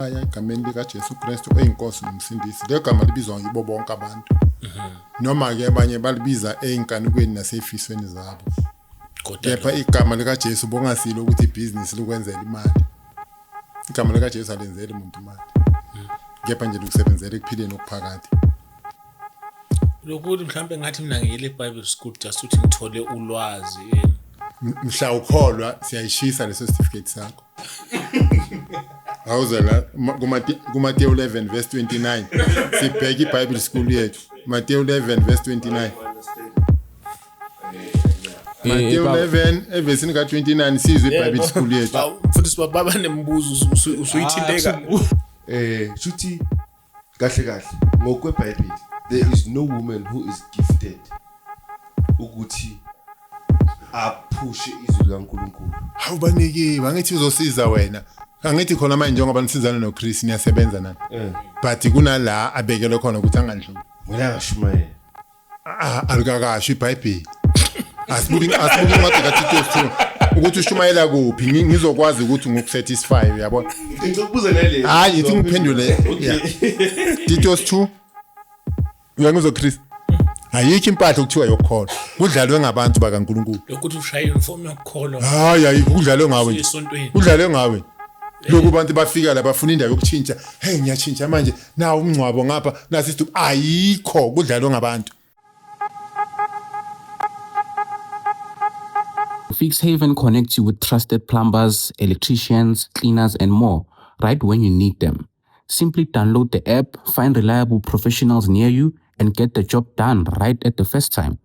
egameni likaJesu Kristu eyinkosi nomsindisi. Le gama libizwa yibo bonke abantu. Noma ke abanye balibiza einkanukweni nasefisweni zabo. Kepha igama likaJesu bongasilo ukuthi ibusiness likwenzela imali. Igama likaJesu alenzeli umuntu imali. Kepha nje likusebenzela ekuphileni okuphakathi. Lokuthi mhlambe ngathi mina ngiyile eBible school just ukuthi ngithole ulwazi. Mhla ukholwa siyayishisa leso certificate sakho. Awuzela kuMateyu 11 verse 29 sibheka iBible school yethu. Mateyu 11 verse 29. Mateyu 11 verse 29 sizwe iBible school yethu. Mfundisi baba nembuzo usuyithinteka. Shuthi kahle ngokweBhayibheli there is no woman who is gifted ukuthi aphushe izwi likaNkulunkulu. Awubaniki bangithi uzosiza wena. Angithi khona manje njengoba nisizana noChris niyasebenza nani. But kunala abekele khona ukuthi angandluli. Wena ngashumayela. Alikakasho iBhayibheli. Asibuki incwadi kaTitus 2 ukuthi ushumayela kuphi ngizokwazi ukuthi ngikusatisfy uyabona. Ngizokubuza nale. Hayi ithi ngiphendule. Titus 2 uyangizoChris. Ayikho impahla ukuthiwa yokukholwa. Kudlalwe ngabantu bakaNkulunkulu. Lokuthi ushaye uniform yokukholwa. Hayi kudlalwe ngawe. Kudlalwe ngawe. Lokhu abantu bafika la bafuna indawo yokutshintsha. Hey ngiyatshintsha manje nawo umncwabo ngapha nasistu ayikho kudlalwe ngabantu. Fixhaven connects you with trusted plumbers, electricians, cleaners, and more right when you need them. Simply download the app, find reliable professionals near you, and get the job done right at the first time.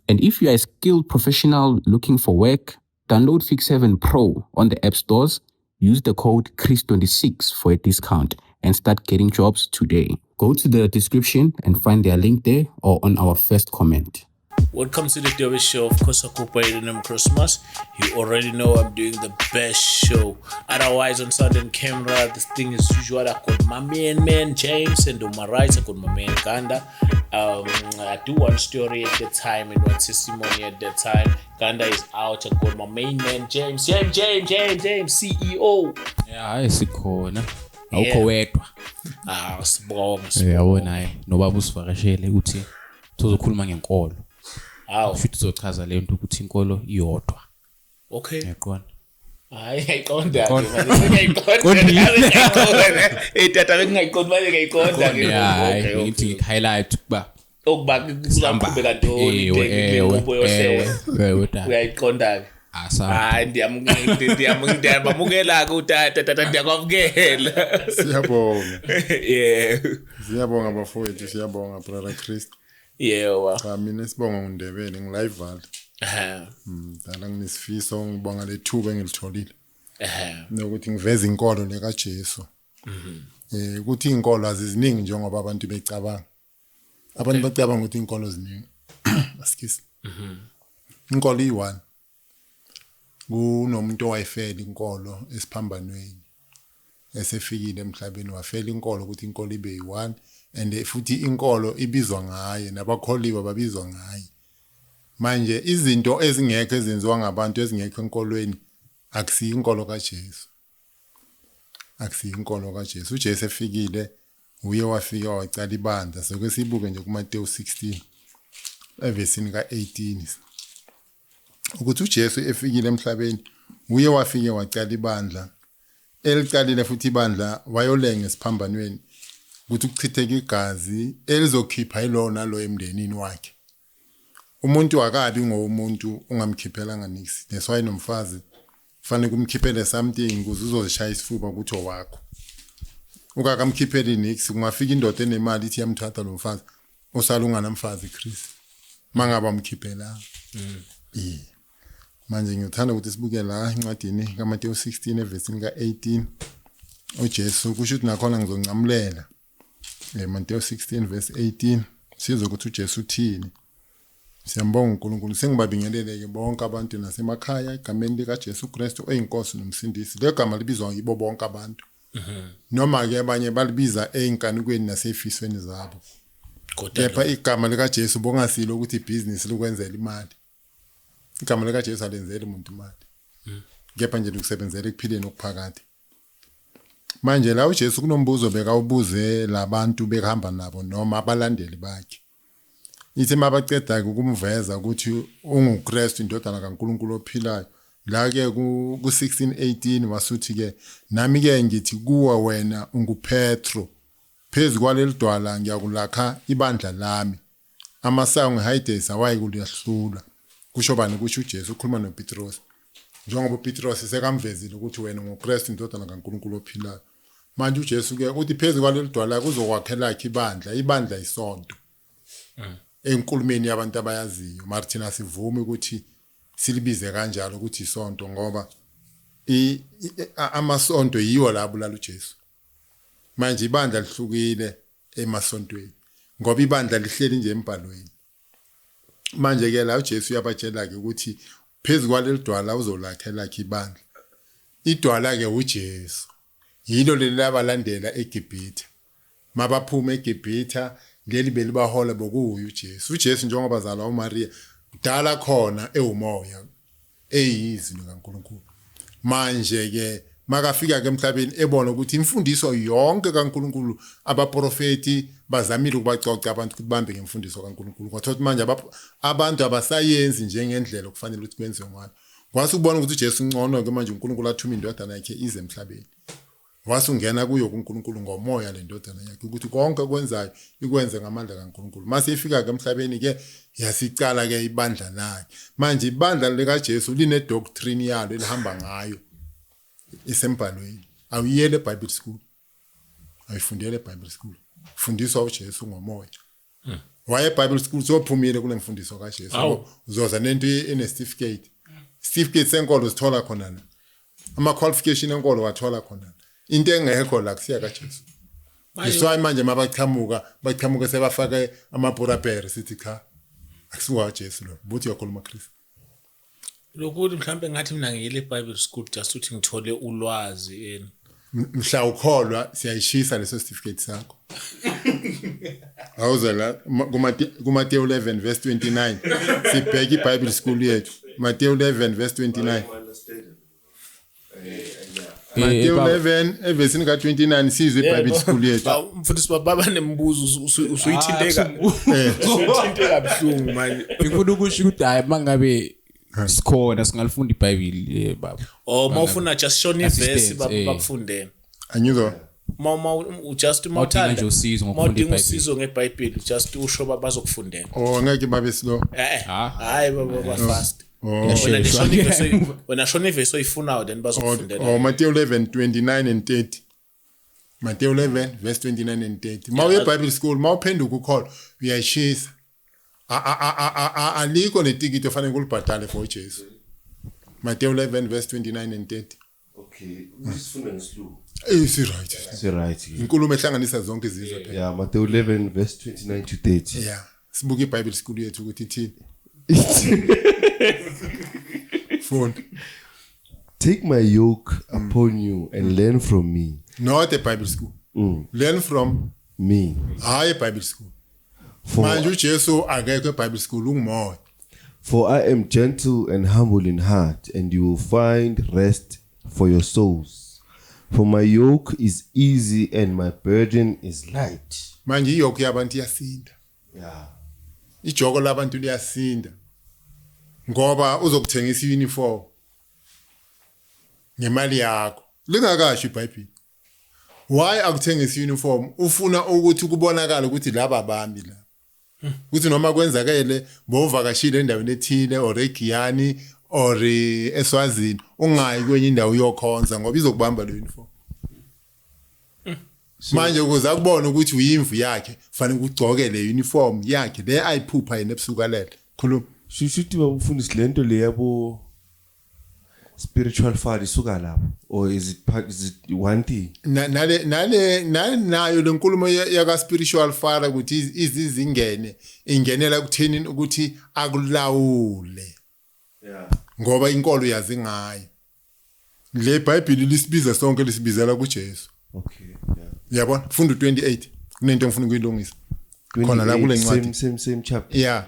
And if you are a skilled professional looking for work, download Fixhaven Pro on the app stores, use the code CHRIS26 for a discount, and start getting jobs today. Go to the description and find their link there or on our first comment. Welcome to the Davis Show. Of course, I could pay them Christmas. You already know I'm doing the best show. Otherwise, on Southern camera, this thing is usual. I got my man James, and on my right, I got my man Ganda. I do one story at the time and one testimony at the time. Ganda is out. I got my main man James, CEO. Yeah, isikhona. Awukho wedwa. Sibonga. Yabona nobaba usivakashele ukuthi sizokhuluma ngenkolo. Futhi uzochaza le nto ukuthi inkolo iyodwa. Okay. Yaqona. Hayi ngayiqonda manje ngayiqonda. Tata bengayiqonda manje ngayiqonda ke. Yeah, ngithi highlight ukuba kuzaqhubeka ntoni inkqubo yohlewo. Uyayiqonda ke. Hayi ndiyamukela ke utata ndiyakwamukela. Siyabonga. Yeah. Siyabonga bafowethu siyabonga brother Chris. Yeah. Mina sibonga uNdebele ngilive val. Dala nginesifiso ngibonga lethuba engilitholile. Nokuthi ngiveze inkolo lekaJesu. Ukuthi inkolo aziziningi njengoba abantu becabanga. Abantu bacabanga ukuthi inkolo ziningi. Asikisi. Inkolo iyi-1. Kunomuntu owayefela inkolo esiphambanweni. Esefikile emhlabeni wafela inkolo ukuthi inkolo ibe yi-1 and futhi inkolo ibizwa ngaye nabakholiwa babizwa ngaye. Manje izinto ezingekho ezenziwa ngabantu ezingekho enkolweni akusiyo inkolo kaJesu. Akusiyo inkolo kaJesu. uJesu efikile uye wafika wacala ibandla sokwesibuke nje kuMateyu 16 evesini ka18 ukuthi uJesu efikile emhlabeni uye wafike wacala ibandla elicalile futhi ibandla wayolenga esiphambanweni ukuthi ukuchitheka igazi elizokhipha ilona lo emndenini wakhe. Umuntu akabi ngomuntu ungamkhiphela niksi. Neswayi nomfazi kufanele kumkhiphele something ukuze uzozishaya isifuba ukuthi owakho. Ukakamkhipheli niksi kungafika indoda enemali ithi yamthatha lo mfazi usalunga namfazi Chris. Mangaba umkhiphela. Manje ngiyothanda ukuthi sibuke la incwadini kaMateyu 16 evesini ka18. uJesu kusho ukuthi nakhona ngizoncamulela. Mateyu 16 verse 18 sizwe ukuthi uJesu uthini. Siyambonga uNkulunkulu sengibabingelele ke bonke abantu nasemakhaya egameni likaJesu Kristu eyinkosi nomsindisi. Le gama libizwa yibo bonke abantu. Noma ke abanye balibiza einkanukweni nasefisweni zabo. Kepha igama likaJesu bongasilo ukuthi ibusiness likwenzela imali. Igama likaJesu alenzeli umuntu imali. Kepha nje likusebenzela ekuphileni okuphakathi. manje la uJesu kunombuzo bekawubuze labantu behamba nabo noma abalandeli bakhe ithi mabaceda ukumveza ukuthi unguKristu indodana kaNkuluNkulu ophilayo la ke ku 16:18 wasuthi ke nami ke ngithi kuwa wena unguPetro phezulu kwaleli dwala ngiyakulakha ibandla lami amasango eHades awayikuliyahlula kusho bani kusho uJesu ukhuluma noPetros njengoba uPetros sekamvezile ukuthi wena unguKristu indodana kaNkuluNkulu ophilayo manje uJesu ke uthi phezulu kwaleli dwala kuzokwakhela ibandla isonto enkulumeni yabantu abayaziyo Martina sivumi ukuthi silibize kanjalo ukuthi isonto ngoba amasonto yiwo labulala uJesu manje ibandla lihlukile emasontweni ngoba ibandla lihleli nje embhalweni manje ke la uJesu uyabatshela ke ukuthi phezulu kwaleli dwala uzolakhela ibandla idwala ke uJesu yilo leli abalandela eGibhithe mabaphuma eGibhithe leli belibahola bokuyo uJesu njengoba bazalwa uMaria kudala khona ewumoya eyizwi kaNkuluNkulu manje ke makafika ke emhlabeni ebona ukuthi imfundiso yonke kaNkuluNkulu abaprofeti bazamile ukubacoca abantu ukuthi bambe ngemfundiso kaNkuluNkulu kwathothi manje abantu abasayenzi njengendlela okufanele ukuthi kwenziwe ngayo kwase ukubona ukuthi uJesu ngcono ke manje uNkulunkulu athuma indodana yakhe ize emhlabeni wasungena kuyo kuNkulunkulu ngomoya lendodana yakhe ukuthi konke kwenzayo ikwenze ngamandla kaNkulunkulu mase ifika ke emhlabeni ke yasicala ke ibandla lakhe manje ibandla lika Jesu line doctrine yalo elihamba ngayo isembhalweni awuyele eBible school ayifundele eBible school fundiswa uJesu ngomoya waye eBible school sophumile kule mfundiso kaJesu uzoza nento ene certificate senkolo sithola khona la ama qualification enkolo wathola khona into engekho la kusiya kaJesu iswayi manje mabachamuka sebafake amapurapere sithi cha akusiwa Jesu lo buthi yakhuluma Kristu lokuthi mhlambe ngathi mina ngiyile eBible school just ukuthi ngithole ulwazi mhla ukholwa siyayishisa leso certificate sakho awuzela kuMateyu 11 verse 29 sibheke iBible school yethu Mateyu 11 verse 29 Mateyu 11 evesini ka29 sizwe iBible school yethu mfundisi baba nembuzo usuyithinteka usuyithinteka kabuhlungu manje ngifuna ukusho ukuthi hayi mangabe sikhona singalifunda iBhayibheli baba mawufuna just shona iverse bakufundele anyuzo just mawuthanda nje usizo ngokufunda iBhayibheli usizo ngeBhayibheli just usho bazokufundela ngeke babe slow hayi baba fast wena shona iverse oyifunayo then bazokufundela Mateyu 11:29 and 30 Mateyu 11 verse 29 and 30 mawuye eBible school mawuphenduka ukholwa uyayishisa alikho netikiti ofanele kulibhadale for uJesu Mateyu 11 verse 29 and 30 okay usifunda ngesilungu right inkulumo ehlanganisa zonke izizwe phela yeah Mateyu 11 verse 29 to 30 yeah sibuka iBible school yethu ukuthi ithini phone take my yoke upon you and learn from me not a Bible school learn from me hayi Bible school manje uJesu akekho eBible school ungumoya for I am gentle and humble in heart and you will find rest for your souls for my yoke is easy and my burden is light manje iyoke yabantu yasinda yeah ijoko labantu liyasinda ngoba uzokuthengisa uniform ngemali yakho lingakasho iBhayibheli why akuthengisa uniform ufuna ukuthi kubonakala ukuthi laba bambi la ukuthi noma kwenzakele bovakashile endaweni ethile or eGiyani or eSwazini ungayi kwenye indawo yokhonza ngoba izokubamba le uniform manje ukuze akubone ukuthi uyimvu yakhe fanele ukugcoke le uniform yakhe le ayiphupha yena ebusukalele khuluma shuthi babufundisi lento le yabo spiritual father isuka lapho or is it one thing nayo lenkulumo yaka spiritual father ukuthi izizingene ingenela kutheni ukuthi akulawule yeah ngoba inkolo yazi ngayo le Bible lisibiza sonke lisibizela kuJesu okay yeah yabona funda 28 kunento engifuna ukuyilungisa khona la kule ncwadi same chapter yeah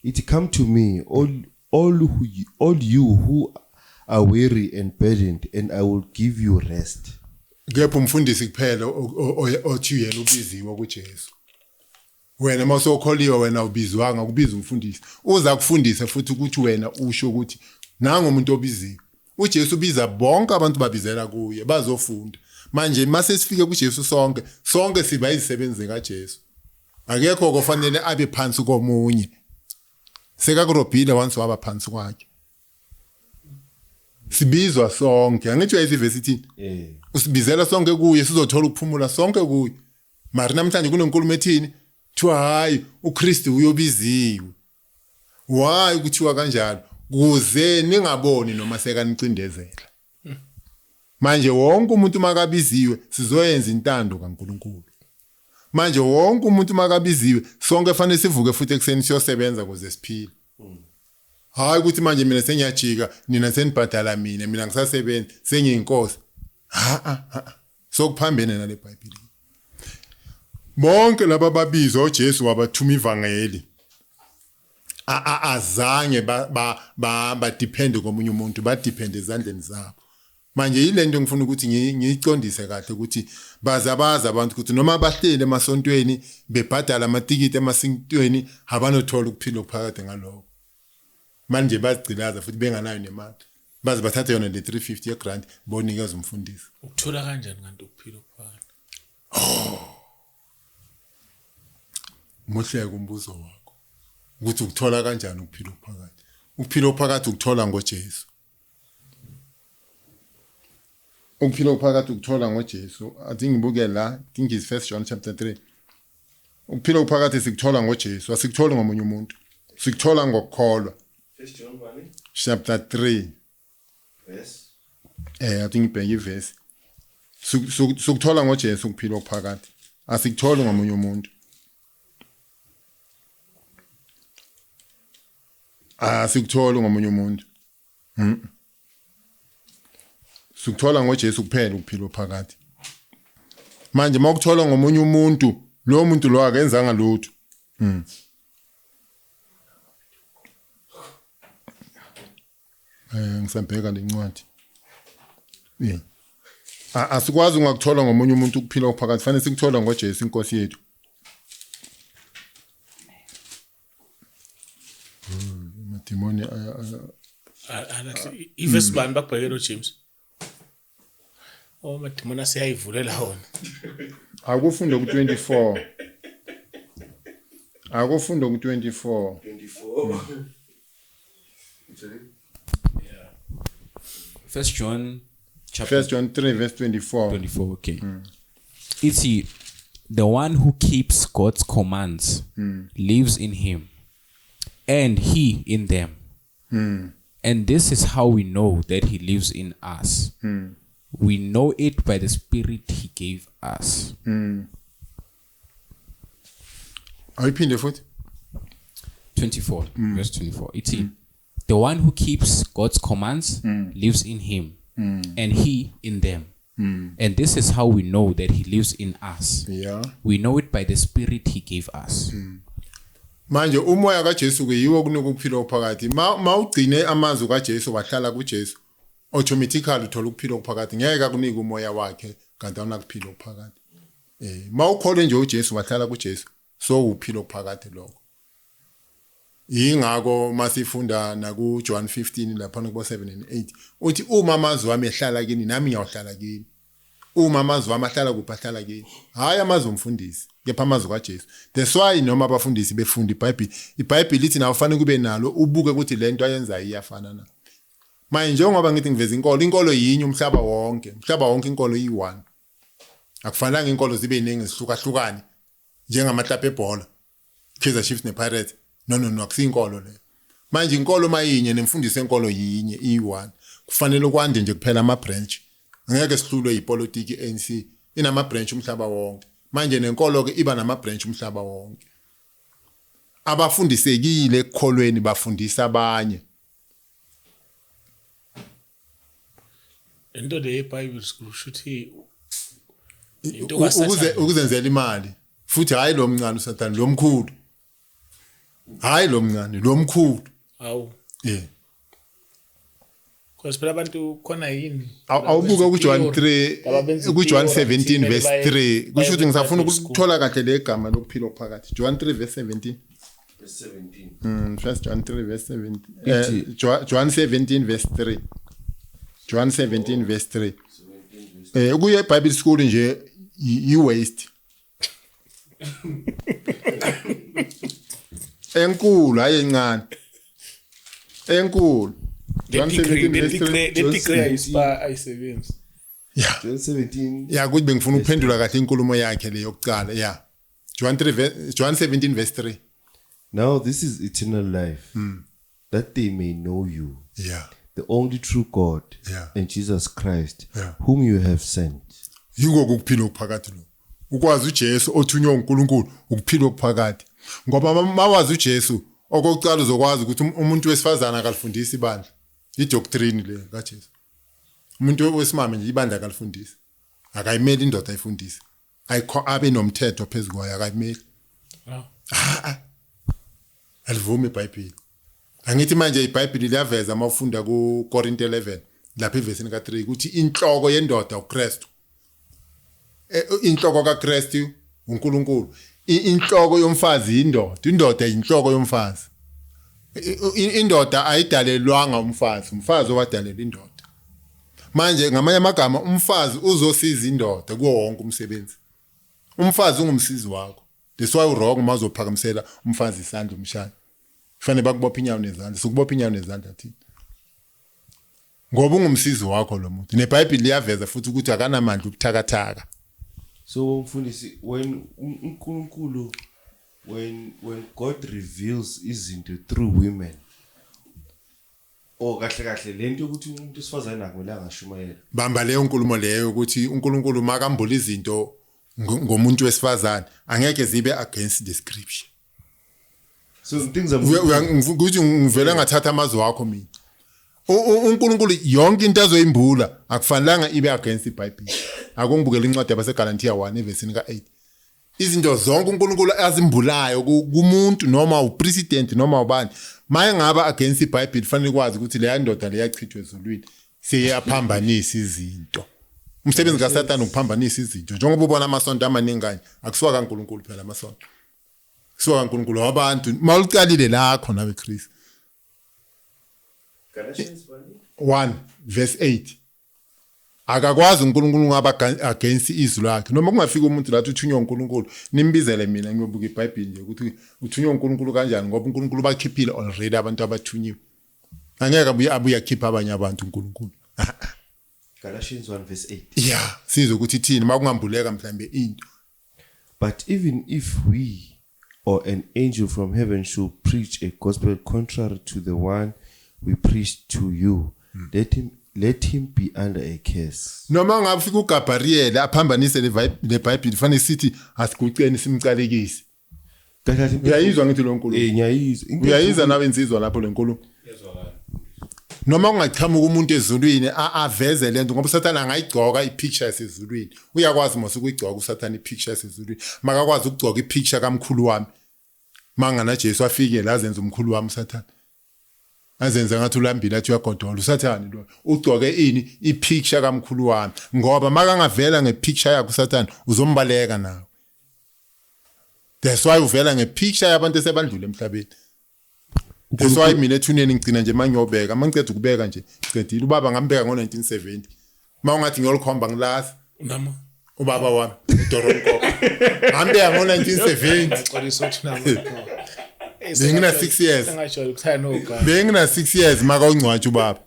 it come to me all you who are weary and burdened and I will give you rest kepha umfundisi kuphela othi yena ubiziwe kuJesu. Wena mawusokholiwa wena ubizwanga kubiza umfundisi. Uza kufundisa futhi ukuthi wena usho ukuthi nanga umuntu obiziwe. uJesu ubiza bonke abantu babizela kuye bazofunda. Manje mase sifike kuJesu sonke siba izisebenzi kaJesu. Akekho okufanele abe phansi komunye. Seka kuRobile once waba phansi kwakhe. Sibizwa sonke. Angithi uyayivesithini? Usibizela sonke kuye sizothola ukuphumula sonke kuye. Mari namhlanje kunenkulumo ethini? Kuthiwa hayi uKristu uyobiziwe. Why kuthiwa kanjalo? Kuze ningaboni noma sekanicindezela. Manje wonke umuntu makabiziwe sizoyenza intando kaNkulunkulu. Manje wonke umuntu makabiziwe sonke fanele sivuke futhi ekseni siyosebenza kuze siphile. Hayi ukuthi manje mina sengiyajika nina senibhadala mina ngisasebenza sengiyinkosi. Sokuphambene nale Bhayibheli. Bonke laba babizwa uJesu wabathuma ivangeli. Azange ba depend komunye umuntu, ba depend ezandleni zabo. Manje yilento ngifuna ukuthi ngiyicondise kahle ukuthi bazabaza abantu ukuthi noma bahlele emasontweni bebhadala amatikiti emasontweni abanothola ukuphila okuphakade ngaloko. Manje bazigcilaza futhi benganayo nemali. Baze bathathe yona le 350 ye grant bonikeza umfundisi. Ukuthola kanjani kanti ukuphila okuphakade? Muhle kumbuzo wakho. Ukuthi ukuthola kanjani ukuphila okuphakade? Ukuphila okuphakade ukuthola ngoJesu. Ukuphila okuphakade ukuthola ngoJesu. Athi ngibuke la, I think is 1 John chapter 3. Ukuphila okuphakade sikuthola ngoJesu, asikuthola ngomunye umuntu. Sikuthola ngokukholwa. 1 John 1 chapter 3 verse. I think ibheke iverse. Sikuthola ngoJesu ukuphila okuphakade. Asikuthola ngomunye umuntu. Sikuthola ngomunye umuntu. Sikuthola ngoJesu kuphela ukuphila okuphakade. Manje mawukuthola ngomunye umuntu, lo muntu lo akenzanga lutho. Ngisabheka lencwadi. Asikwazi ungakuthola ngomunye umuntu ukuphila okuphakade, fanele sikuthola ngoJesu inkosi yethu. Matimoni Iverse bani bakubhekela uJames. Matimoni asiyayivulela wona. Akufunda ku24. Akufunda ku24. 24. Yeah. 1 John chapter 1 John 3 verse 24. 24, okay. It's the one who keeps God's commands lives in him, and he in them. And this is how we know that he lives in us. We know it by the Spirit he gave us. Ayiphinde futhi. 24, verse 24. It's the one who keeps God's commands lives in him, and he in them. And this is how we know that he lives in us. Yeah. We know it by the Spirit he gave us. Manje umoya kaJesu ke yiwo kunokuphila okuphakade. Mawugcine amazwi kaJesu wahlala kuJesu, automatically uthola ukuphila okuphakade. Ngeke akunika umoya wakhe kanti awunakuphila okuphakade. Mawukhole nje uJesu wahlala kuJesu, so uphila okuphakade lokho. Ingako masifunda na ku John 15 lapha ku 7 and 8 uthi uma amazwi wami ehlala kini nami ngiyahlala kini. Uma amazwi wami ahlala kuphi ahlala kini. Hayi amazwi omfundisi, kepha amazwi kaJesu. That's why noma abafundisi befunda iBhayibheli, iBhayibheli lithi nawe ufanele kube nalo ubuke ukuthi lento ayenzayo iyafana na. Manje njengoba ngithi ngiveza inkolo yinye umhlaba wonke inkolo yi1. Akufanele inkolo zibe iningi zihlukahlukane njengamahlapa ebhola. Kaizer Chiefs nePirates. No, akusinkolo le. Manje inkolo mayinye nemfundiso enkolo yinye i1. Kufanele kwande nje kuphela ama branch. Ngeke sihlulwe ipolitiki ANC inama branch umhlaba wonke. Manje nenkolo ke iba nama branch umhlaba wonke. Abafundisekile ekukholweni bafundisa abanye. Into le eBhayibheli sikusho ukuthi ukuzenzela imali. Futhi hayi lo mncane uSathane lo mkhulu. Hayi lo mncane lo mkhulu. Awu. Because phela abantu khona yini awubuka kuJohn 3 ababenza kuJohn theory 17 verse baye- 3 kusho ukuthi baye- ngisafuna Bible school. ukuthola kahle le gama lokuphila okuphakathi John 3 verse 17 Verse 17. First John 3 verse 17 Ithi- John 17 verse 3 John 17 verse 3 kuye eBible school nje yi waste enkulu hayi encane enkulu John 17 verse 3 degree ayisebenzi. yeah John 17. yeah kuthi bengifuna ukuphendula kahle inkulumo yakhe le yokuqala yeah John 17 verse 3 Now this is eternal life, that they may know you, yeah the only true God, Yeah. and Jesus Christ, Yeah. whom you have sent. yingoku ukuphila okuphakathi lo ukwazi uJesu othunywa uNkulunkulu ukuphila okuphakathi ngoba mawazi uJesu okokuqala uzokwazi ukuthi umuntu wesifazana akalifundisi ibandla idoctrine le kaJesu umuntu wesimame nje ibandla akalifundisi akayimeli indoda ayifundise ayikho abe nomthetho phezukwayo akayimeli alivumi iBhayibheli angithi manje iBhayibheli liyaveza mawufunda kuKorinte 11 lapha evesini ka3 ukuthi inhloko yendoda uKristu inhloko kaKristu uNkulunkulu inhloko yomfazi indoda inhloko yomfazi indoda ayidalelwanga umfazi owadalela indoda manje ngamanye amagama umfazi uzosiza indoda kuwo wonke umsebenzi umfazi ungumsizi wakho that's why uwrong mazophakamisela umfazi isandla umshana kufanele bakubopha inyawo nezandla sokubopha inyawo nezandla thina ngoba ungumsizi wakho lo muntu neBhayibheli liyaveza futhi ukuthi akanamandla ukuthakathaka So mfundisi, when God reveals izinto through women, kahle lento ukuthi umuntu sifazana akumele angashumayela. bamba leyo nkulumo leyo ukuthi uNkulunkulu makambula izinto ngomuntu wesifazana angeke zibe against the scripture So things are ukuthi ngivela ngathatha amazwi wakho mina uNkulunkulu yonke into azoyimbula akufanelanga ibe against iBhayibheli akungibukela incwadi yabaseGalatia 1 evesini ka8 izinto zonke uNkulunkulu azimbulayo kumuntu noma upresident noma ubani maye ngaba against iBhayibheli fanele kwazi ukuthi leya ndoda leyachithwe ezulwini seyaphambanisa izinto umsebenzi kaSathane ukuphambanisa izinto njengoba ubona amasonto amaningi kanye akusiwa kaNkulunkulu phela amasonto kusiwa kaNkulunkulu wabantu mawuqalile la khona beChristu Galatians 1 verse 8 akakwazi uNkulunkulu ngaba against izwi lakhe noma kungafika umuntu lathi uthunywa uNkulunkulu nimbizele mina ngiyobuka iBhayibheli nje ukuthi uthunywa uNkulunkulu kanjani ngoba uNkulunkulu bakhiphile already abantu abathunyiwe angeke abuya khipha abanye abantu uNkulunkulu Galatians 1 verse 8. yeah sizwe ukuthi thini makungambuleka mhlambe into But even if we or an angel from heaven should preach a gospel contrary to the one we preach to you, let him be under a curse. noma ngafika uGabriel aphambanise leBhayibheli fanele sithi asikuceni simcalekise uyayizwa ngithi lo nkulumo Ngiyayizwa. uyayizwa nawe insizwa lapho lenkulumo noma ungachamuka umuntu ezulwini aveze lento ngoba uSathane angayigcoka ipicture yasezulwini uyakwazi mase ukuyigcoka uSathane ipicture yasezulwini makakwazi ukugcoka ipicture kaMkhulu wami mangana Jesu afike la zenza umkhulu wami uSathane azenza ngathi ulambile athi uyagodola uSathane lo ugcoke ini ipicture kaMkhulu wami ngoba makangavela ngepicture yakhe uSathane uzombaleka nawe that's why uvela ngepicture yabantu esebandlule emhlabeni that's why mina ethuneni ngicina nje mangiyobeka mangiceda ukubeka nje ngicedile ubaba ngambeka ngo1970 mawungathi ngiyolikhomba ngilazi Nama. ubaba wami eDoronko ngambeka ngo1970 Xolisa uthi nama. Bengina 6 years. Engasho ukuthaya noga. bengina 6 years maka ungcwatshe ubaba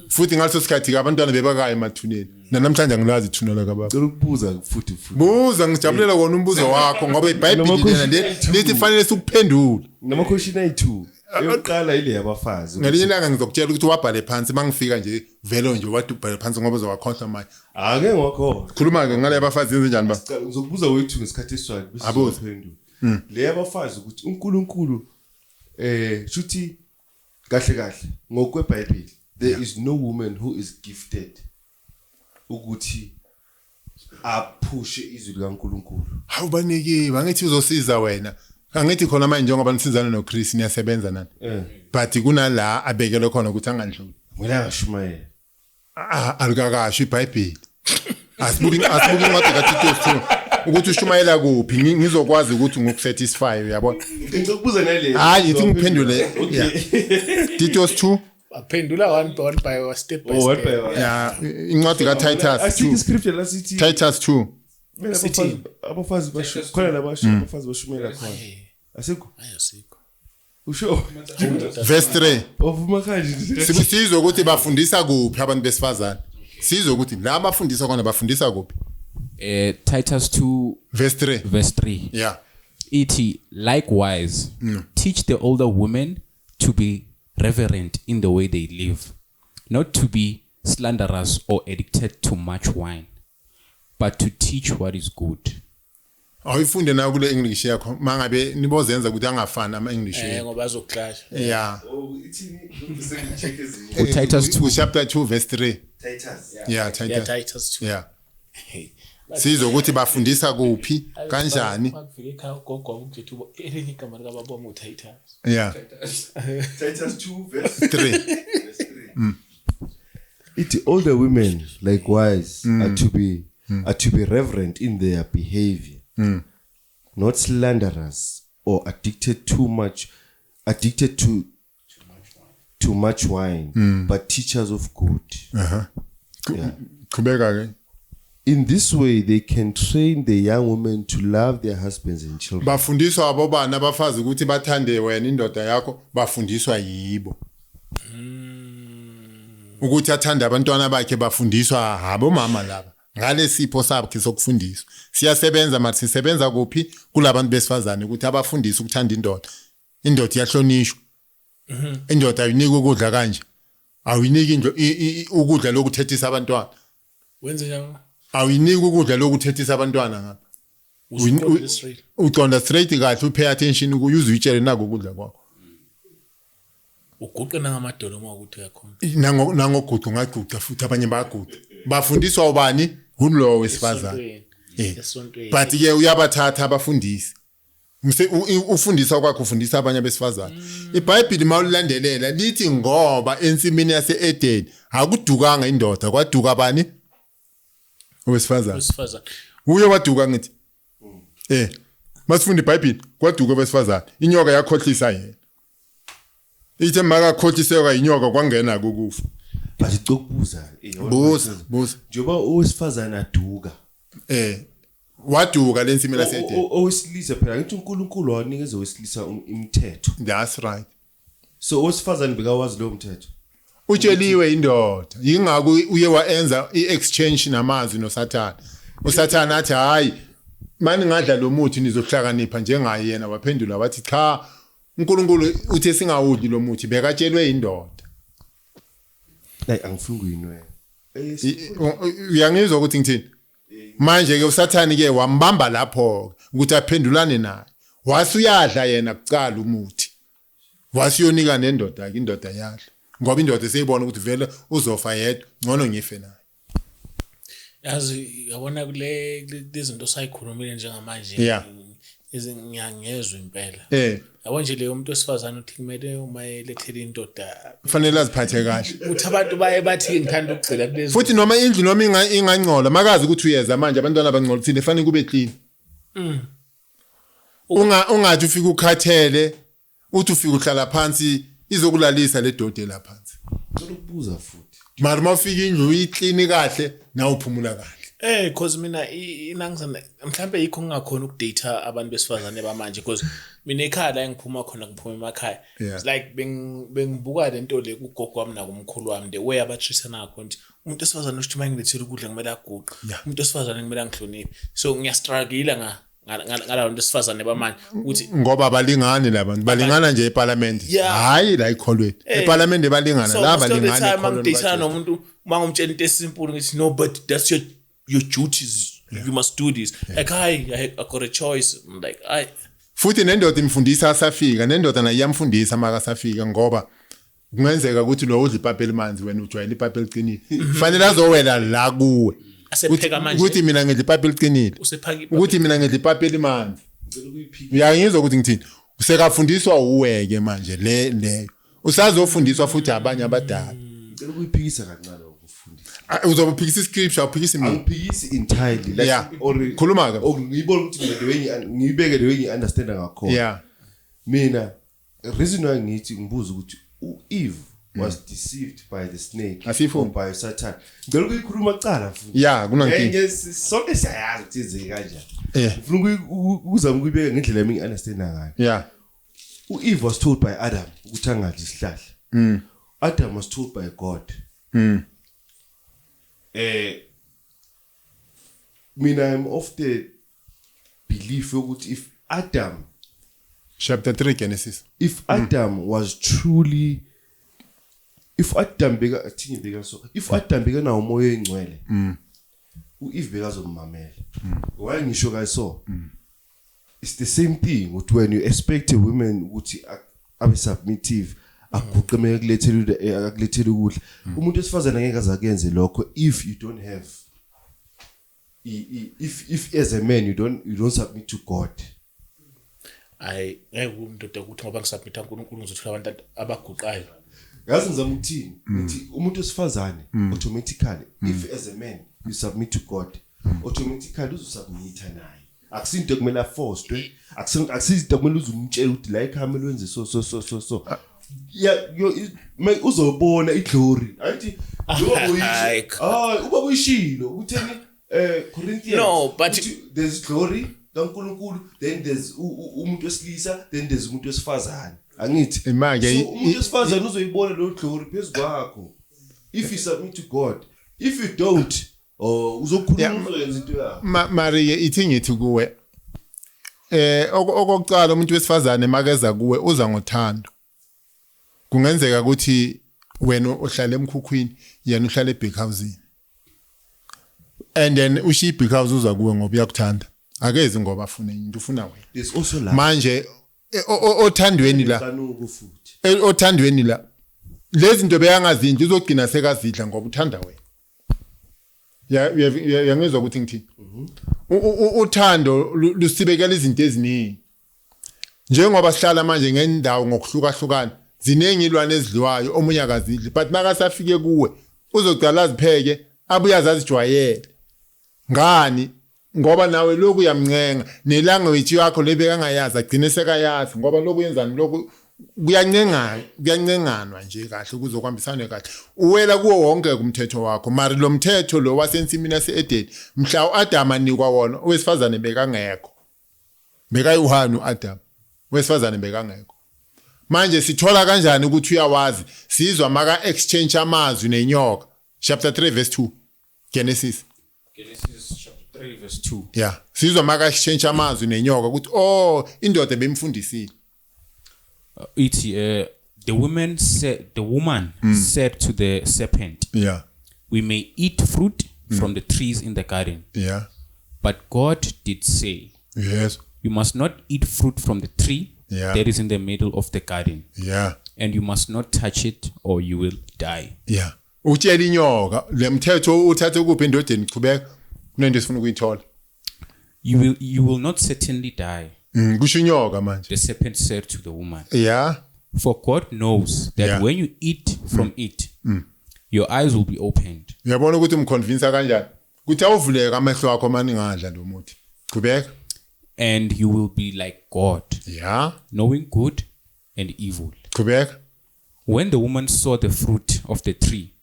futhi ngaleso sikhathi abantwana bebakaye emathuneni namhlanje ngilazi ithunela kababa Ngicela ukubuza futhi. buza ngijabulela kona umbuzo wakho ngoba iBhayibheli lena lithi fanele sikuphendule Nama question ayi2. Eyokuqala ile yabafazi. ngelinye ilanga ngizokutshela ukuthi wabhale phansi mangifika nje vele nje wathi ubhale phansi ngoba uzowakhohlwa manje Ake ngokho. khuluma ke ngale abafazi yenze njani ba Ngizokubuza wethu ngesikhathi esiswayo bese Abuza. sizophendula. Le yabafazi ukuthi uNkulunkulu shuthi kahle ngokweBhayibheli there is no woman who is gifted ukuthi aphushe izwi likaNkulunkulu. awubaniki bangithi uzosiza wena angithi khona manje njengoba nisizana noChris niyasebenza nani but kunala abekele khona ukuthi angandluli Mina ngashumayela. alikakasho iBhayibheli asibuki incwadi kaTitus 2 ukuthi ushumayela kuphi ngizokwazi ukuthi ngokusatisfy uyabona Ngizokubuza nale hayi ithi ngiphendule Titus 2 aphendula one by step by what step. by incwadi kaTitus asithi 2 scripture la sithi Titus 2 abafazi khona abafazi bashumela khona asikho Ayosikho. usho verse 3 ovuma kanje sizwe ukuthi bafundisa kuphi abantu besifazane sizwe ukuthi la bafundisa khona bafundisa kuphi Titus 2 verse 3 verse 3. yeah E.T. likewise teach the older women to be reverent in the way they live, not to be slanderous or addicted to much wine, but to teach what is good. ayifunde na kule English yakho mangabe nibozenza ukuthi angafani ama English Ngoba azokuxasha. yeah Titus 2 chapter 2 verse 3 Titus yeah Titus Titus 2. yeah sizwe ukuthi bafundisa kuphi kanjani Makufika ekhaya ugogo wakuthi uba elinye igama lika baba wami uTitus. yeah Titus 2 verse 3 It older women likewise are to be reverent in their behavior, not slanderous or addicted to much wine, but teachers of good. kubeka ke In this way, they can train the young women to love their husbands and children. bafundiswa abobana abafazi ukuthi bathande wena indoda yakho bafundiswa yibo ukuthi athanda abantwana bakhe bafundiswa habo mama laba ngale sipho sakhe sokufundiswa siyasebenza manje sisebenza kuphi kulabantu besifazane ukuthi abafundise ukuthanda indoda iyahlonishwa indoda ayiniki ukudla kanje awuyiniki ukudla lokuthethisa abantwana Wenze njani? awuyiniki ukudla lokuthethisa abantwana ngapha Uqonda straight. uqonda straight kahle upay attention ukuze uyitshele nako ukudla kwakho Uguqe nangamadolo uma ukuthi uyakhona. nangoguqa ungaguqa futhi abanye bayaguqa bafundiswa ubani ngulowo wesifazane Esontweni. but ke uyabathatha abafundisi ufundisa kwakho ufundisa abanye besifazane iBhayibheli mawulandelela lithi ngoba ensimini yaseEden akudukanga indoda kwaduka abani owesifazane Wesifazane. uye waduka ngithi masifunda iBhayibheli kwaduka abesifazane inyoka yakhohlisa yena ithe makakhohliseka inyoka kwangena kukufa But icokubuza buza njoba owesifazana aduka waduka lensimini yaseEden owesilisa phela ngithi uNkulunkulu wanikeza owesilisa imithetho that's right so owesifazane bekawazi lo mthetho utsheliwe indoda yingakho uye waenza iexchange namazwi noSathane uSathane athi hayi mani ngadla lo muthi nizohlakanipha njengaye yena waphendula wathi cha uNkulunkulu uthe singawudli lo muthi bekatshelwe indoda like angifuni kuyinwe uyangizwa ukuthi ngithini manje ke uSathane ke wambamba lapho ukuthi aphendulane naye wasuyadla yena kucala umuthi wasiyonika nendoda ke indoda yadla ngoba indoda seyibona ukuthi vele uzofa yedwa ngcono ngife naye Yazi yabona kule izinto sayikhulumile njengamanje Yeah. ngiyangezwe impela. yabo nje leyo umuntu wesifazane uthi kumele uma elethele indoda kufanele aziphathe kahle uthi abantu baye bathi ngithanda ukugcila kulezi futhi noma indlu noma ingangcola makazi ukuthi uyeza manje abantwana abangcola thina fanele kube clean ungathi ufika ukhathele uthi ufika uhlala phansi izokulalisa le dode la phansi ngicela ukubuza futhi mara mawufika indlu uyiclean kahle nawe uphumula kahle because mina inangizana mhlambe yikho ngingakhona ukudate abantu besifazane bamanje because mina ekhaya la engiphuma khona ngiphuma emakhaya it's like bengibuka lento le kugogo wami nakumkhulu wami the way abatreatana ngakho nje umuntu wesifazane ushithi mangilethele ukudla kumele aguqe umuntu wesifazane kumele angihloniphe so ngiyastruggle ngalawo nto sifazane bamanje ukuthi ngoba balingani labantu balingana nje eParliament hayi la ikholweni eParliament balingana la balingana ekholweni nomuntu mangumtshela into esimple ngithi no but that's your duties you must do this like I got a choice like futhi nendoda imfundisa asafika nendoda nayo iyamfundisa maka asafika ngoba kungenzeka ukuthi lo udla ipapeli manzi wena ujwayela ipapeli qinile fanele azowela la kuwe asepheka manje ukuthi mina ngidla ipapeli qinile ukuthi mina ngidla ipapeli manzi uyangizwa ukuthi ngithini usekafundiswa uweke manje leyo usazofundiswa futhi abanye abadala ngicela ukuyiphikisa kancane uzobuphikisa iscripture uphikisa imini angiphikisi entirely like Yeah. or Khuluma ke. ngiyibona ukuthi mina the way ngiyibeke the way ngi understand ngakho yeah mina reason why ngithi ngibuza ukuthi Eve was deceived by the snake Asifo. or by Satan ngicela ukuyikhuluma kuqala futhi yeah kunankinga yes sonke siyayazi ukuthi izenze kanjani Yeah. ufuna ukuzama ukuyibeka ngendlela yami ngi-understand ngayo yeah Eve was told by Adam ukuthi angadli isihlahla Adam was told by God mina I'm of the belief ukuthi if Adam chapter 3 Genesis if Adam was truly if Adam beka nawo umoya engcwele uEve bekazommamela why ngisho kayiso it's the same thing with when you expect a woman ukuthi abe submissive akuqhemeke kulethela ukudla umuntu esifazana ngeke azakenze lokho if you don't have if as a man you don't submit to God Ngindoda ukuthi ngoba ngisubmit uNkulunkulu ngizothola abantu abaguqayo. Yazi ngizama ukuthini ukuthi umuntu osifazane automatically if as a man you submit to God automatically uzosubmita naye akusinto kumele forced akusinto kumele uzumtshela ukuthi la ekhaya wenze so yeah uzobona iglory ayithi uba uyishilo utheni Corinthians No, but there's glory kaNkulunkulu then there's umuntu wesilisa then there's umuntu wesifazane angithi manje so umuntu wesifazane uzoyibona lo glory phezulu if you submit to God if you don't uzokhuluma uzoyenza into yakho Maria ithi ngithi kuwe okokuqala umuntu wesifazane makeza kuwe uza ngothando kungenzeka ukuthi wena uhlala emkhukhwini yena uhlala eBig House and then ushiya eBig House uza kuwe ngoba uyakuthanda akezi ngoba afuna into ufuna wena there's also la manje othandweni la kanuku futhi othandweni la lezi zinto beyangazinto uzogcina sekazidla ngoba uthanda wena yangizwa ukuthi ngithini uthando lusibekela izinto eziningi njengoba sihlala manje ngendawo ngokuhlukahlukana ziningi ilwane ezidliwayo omunye akazidli but makasafike kuwe uzocala azipheke abuya azazijwayele ngani ngoba nawe lokhu uyamncenga nelanguage yakho lebeka ngayazi agcine sekayazi ngoba lokhu yenzani lokhu kuyancenganwa nje kahle kuzokwambisana kahle uwela kuwo wonke umthetho wakho mari lo mthetho lo wasensimini yaseEden mhla uAdam anikwa wona owesifazane bekangekho bekayiwani uAdam wesifazane bekangekho manje sithola kanjani ukuthi uyawazi sizwa maka exchange amazwi nenyoka chapter 3 verse 2 Genesis chapter 3 verse 2 yeah sizwa maka exchange amazwi nenyoka ukuthi indoda bemfundisile the woman said to the serpent yeah we may eat fruit from the trees in the garden yeah but God did say yes you must not eat fruit from the tree that is in the middle of the garden yeah and you must not touch it or you will die yeah utshela inyoka lemthetho uthathe kuphi endodeni qhubeka kunento esifuna ukuyithola you will not certainly die kusho inyoka manje the serpent said to the woman yeah for God knows that when you eat from it your eyes will be opened uyabona ukuthi umconvince kanjani ukuthi awuvuleka amehlo akho manje ngadla lo muthi qhubeka and you will be like God yeah knowing good and evil qhubeka when the woman saw the fruit of the tree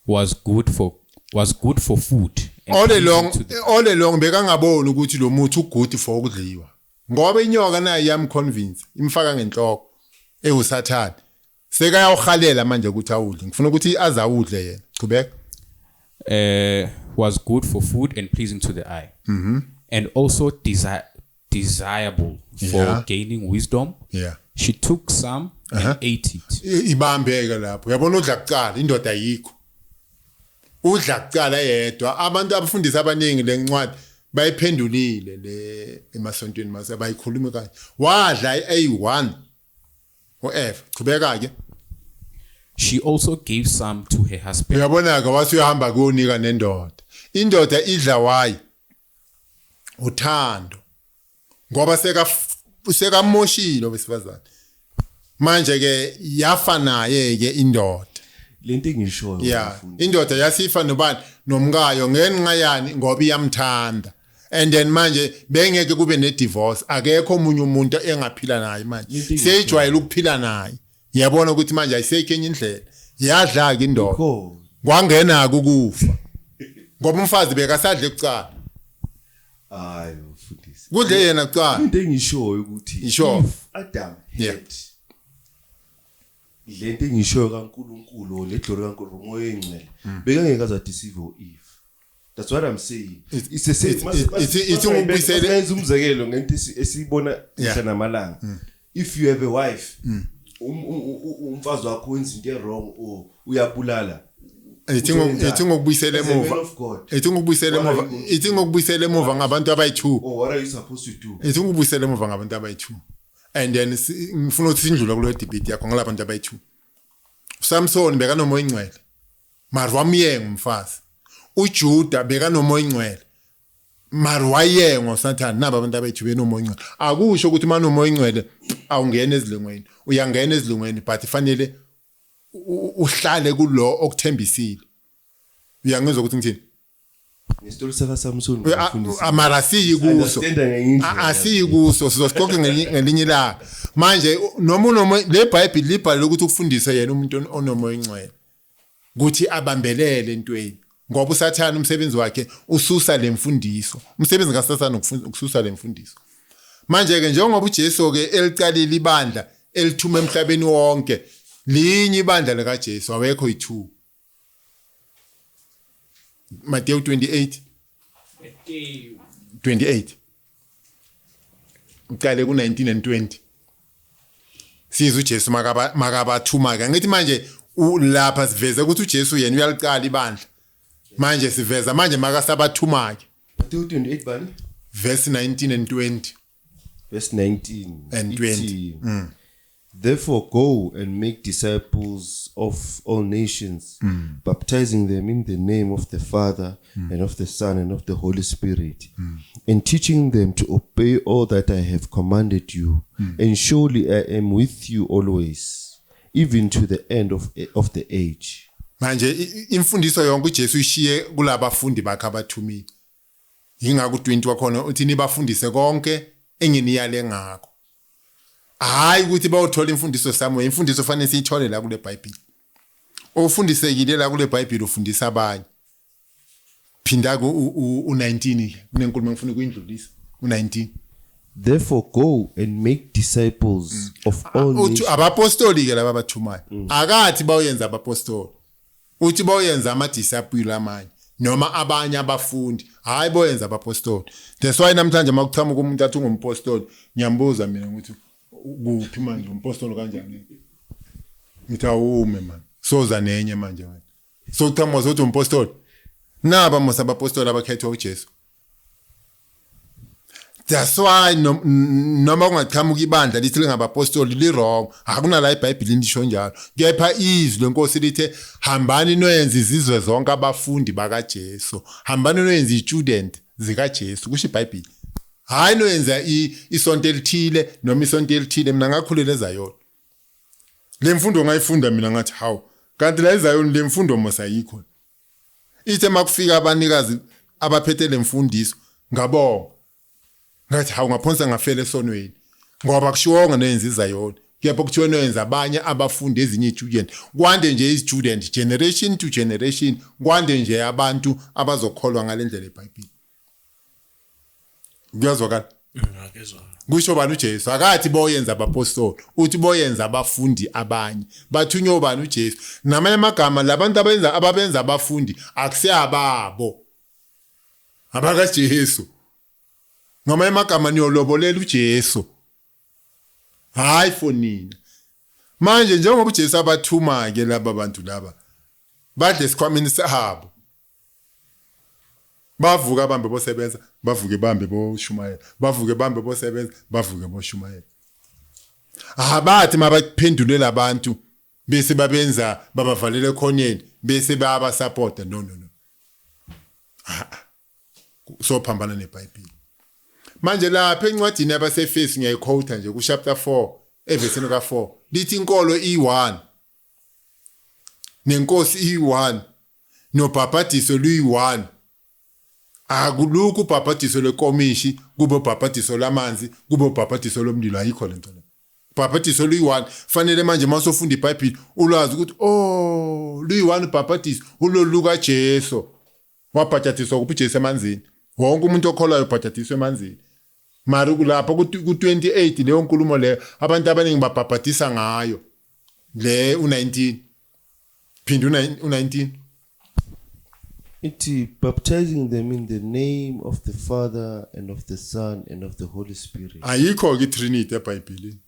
was good for food all along bekangaboni ukuthi lo muthi ugood for ukudliwa ngoba inyoka nayo yamconvince imfaka ngenhloko ewusathana sekayawuhalela manje ukuthi awudle ngifuna ukuthi azawudle yena qhubeka was good for food and pleasing to the eye and also desirable for gaining wisdom she took some and ate it ibambeke lapho uyabona udla kuqala indoda ayikho udla kuqala yedwa abantu abafundisa abaningi lencwadi bayiphendulile le emasontweni mase bayikhuluma kanje wadla A1 oF qhubeka ke she also gave some to her husband uyabona ke wasuyahamba kuyonika nendoda indoda idla wayi uthando ngoba sekamoshilo wesifazane manje ke yafa naye ke indoda lento engishoyo yeah indoda yasifa nobani nomkayo ngenxa yani ngoba iyamthanda and then manje bengeke kube ne divorce akekho omunye umuntu engaphila naye manje seyijwayele ukuphila naye yabona ukuthi manje ayisekho enye indlela yadla ke indoda kwangena ukufa ngoba umfazi bekasadle ekucala hayi mfundisi kudle yena kucala into engishoyo ukuthi if Adam had lento engishoyo kaNkuluNkulu le glory kaNkuluNkulu umoya engcwele bekangeke azadeceive Eve. That's what I'm saying. It's a saying. It's ukubuyisela umzekelo ngento esibona mhla namalanga. If you have a wife, umfazi wakho wenza into wrong or uyabulala. Ethi ngokubuyisela emuva. Ethi ngokubuyisela emuva. Ethi ngokubuyisela emuva ngabantu abayi2. Oh, what are you supposed to do? Ethi ngokubuyisela emuva ngabantu abayi2. And then ngifuna ukuthi sindlula kulo debate yakho ngalabantu abayi2. Samson beka nomoya ingcwele. Mara wamyenga umfazi. uJuda beka nomoya ingcwele. Mara wayengo Satan naba abantu abayi2 benomoya ingcwele. Akusho ukuthi manje umoya ingcwele awungena ezilungweni. Uyangena ezilungweni but fanele uhlale kulo okuthembisile. Uyangizwa ukuthi ngithini? Nesitori saka Samson amara siyikuso asiyikuso sizosixoxa ngelinye la manje noma le Bible libhala ukuthi ukufundise yena umuntu onomoya ingcwele ukuthi abambelele entweni ngoba uSathane umsebenzi wakhe ususa lemfundiso umsebenzi kaSathane ukususa lemfundiso manje ke njengoba uJesu ke elicalile ibandla elithuma emhlabeni wonke linye ibandla lika Jesu awekho yi2 Matthew 28 uqale ku19 and 20 sizwe uJesu makabathuma ke ngithi manje lapha siveze ukuthi uJesu yena uyalicala ibandla manje siveza manje makasabathuma ke Matthew 28 bani verse 19 and 20 verse 19 and 20 Therefore go and make disciples of all nations, baptizing them in the name of the Father and of the Son and of the Holy Spirit, and teaching them to obey all that I have commanded you. And surely I am with you always, even to the end of the age. Manje imfundiso yonke uJesu ishiye kulabafundi bakhe abathumile. Yinga ku20 wakhona uthi nibafundise konke enginiyale ngakho. Hayi ukuthi bawuthola imfundiso sami imfundiso fanele siyithole la kule Bible. Ofundisekile la kule Bible ufundisa abanye. Phinda u19 kunenkulumo ngifuna ukuyindlulisa u19. Therefore go and make disciples of all nations. Abapostoli ke laba bathumayo. Akathi bayenza abapostoli. Uthi bayenza ama disciples amanye noma abanye abafundi. Hayi bayenza abapostoli. That's why namhlanje makuthama kumuntu athi ungumpostoli ngiyambuza mina ukuthi kuphi manje umpostoli kanjani ngithi awume man soza nenye manje wena so kuthama uzothi umpostoli naba mosabapostoli abakhethwa uJesu that's why noma ungaqhamuka ibandla lithi lingabapostoli li wrong akuna la iBhayibheli lisho njalo kepha izwi lenkosi lithe hambani noyenza izizwe zonke abafundi bakaJesu hambani noyenza istudent zikaJesu kusho iBhayibheli hayi noyenza isonto elithile noma isonto elithile mina ngakhulela eZayoni le mfundo ngayifunda mina ngathi hawu kanti la eZayoni le mfundo mosayikho ithe makufika abanikazi abaphethe le mfundiso ngabonga ngathi hawu ngaphonsa ngafela esonweni ngoba kushiwonga noyenza iZayoni kepha kuthiwa noyenza abanye abafundi ezinye istudent kwande nje istudent generation to generation kwande nje abantu abazokholwa ngalendlela eBhayibheli kuyazwakala Ngizwa. kusho bani uJesu akathi boyenza abapostoli uthi boyenza abafundi abanye bathunywa bani uJesu namanye amagama labantu ababenza abafundi akusiyababo abakaJesu ngamanye amagama niyolobolela uJesu hayi fonina manje njengoba uJesu abathuma ke laba bantu laba badle sikhwameni sahabo bavuka bambe bosebenza bavuke bambe boshumayela bavuke bambe bosebenza bavuke boshumayela abathi mabaphendulela abantu bese babenza babavalele khonyeni bese baba support no so phambana neBhayibheli manje lapha encwadini yabaseFesi ngiyayiquote nje ku chapter 4 evesini ka4 lithi inkolo i1 nenkosi iyi-1 nobhabhadiso luyi-1 akulukho ubhabhadiso lekomishi kube ubhabhadiso lamanzi kube ubhabhadiso lomlilo ayikho lento le ubhabhadiso luyi-1 fanele manje masofunda iBhayibheli ulwazi ukuthi luyi-1 ubhabhadiso uloluka Jesu wabhadadiswa kuphi Jesu emanzini wonke umuntu okholwayo ubhadadiswa emanzini mari kulapha ku28 leyo nkulumo leyo abantu abaningi babhabhadisa ngayo le u19 phinda u19 Ithi baptizing them in the name of the Father and of the Son and of the Holy Spirit. ayikho ke Trinity eBhayibhelini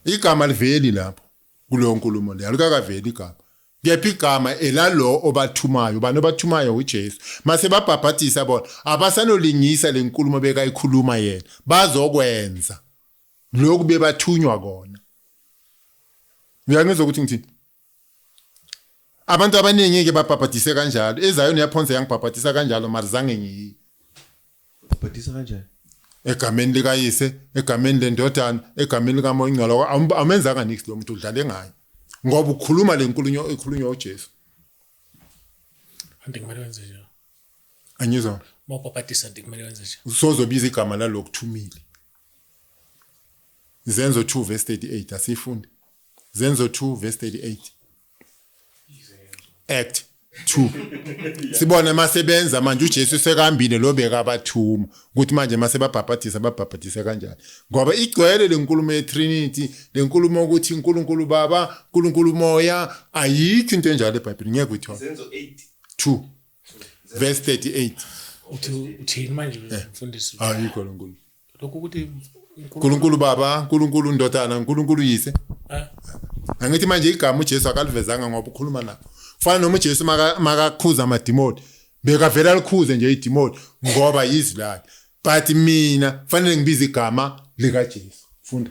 igama liveli lapho kuleyo nkulumo leyo alikakaveli igama kephi igama elalo obathumayo bani obathumayo uJesu mase babhabhadisa bona abasanolingisa lenkulumo bekayikhuluma yena bazokwenza lokhu bebathunywa kona ngiyangizwa ukuthi ngithini abantu abaningi ke babhabhadise kanjalo ezayo niyaphonse yangibhabhadisa kanjalo mari zange ngiyi Baptisa kanjani? egameni likayise egameni lendodana egameni likaMoya Ingcwele amenzanga nix lo muntu udlale ngayo ngoba ukhuluma lenkulumo ekhulunywa uJesu Anti kumele wenze njalo. anyizwa Mawubhabhadisa anti kumele wenze njalo. usozobiza igama lalokuthumile Zenzo 2 verse 38 asifunde Zenzo 2 verse 38 Act 2 sibone masebenza manje uJesu sekahambile lo beka abathuma ukuthi manje mase babhabhadise kanjani ngoba igcwele lenkulumo yeTrinity lenkulumo ukuthi uNkulunkulu Baba uNkulunkulu Moya ayikho into enjalo eBhayibhelini ngeke uyithola Zenzo 8. 2 verse 38 Uthini manje mfundisi? ayikho lenkulumo Lokhu ukuthi uNkulunkulu Baba uNkulunkulu Ndodana uNkulunkulu Yise angithi manje igama uJesu akalivezanga ngoba ukhuluma nabo fana noma uJesu makakhuza amadimoni bekavela likhuze nje idimoni ngoba yizwi lakhe but mina fanele ngibize igama lika Jesu funda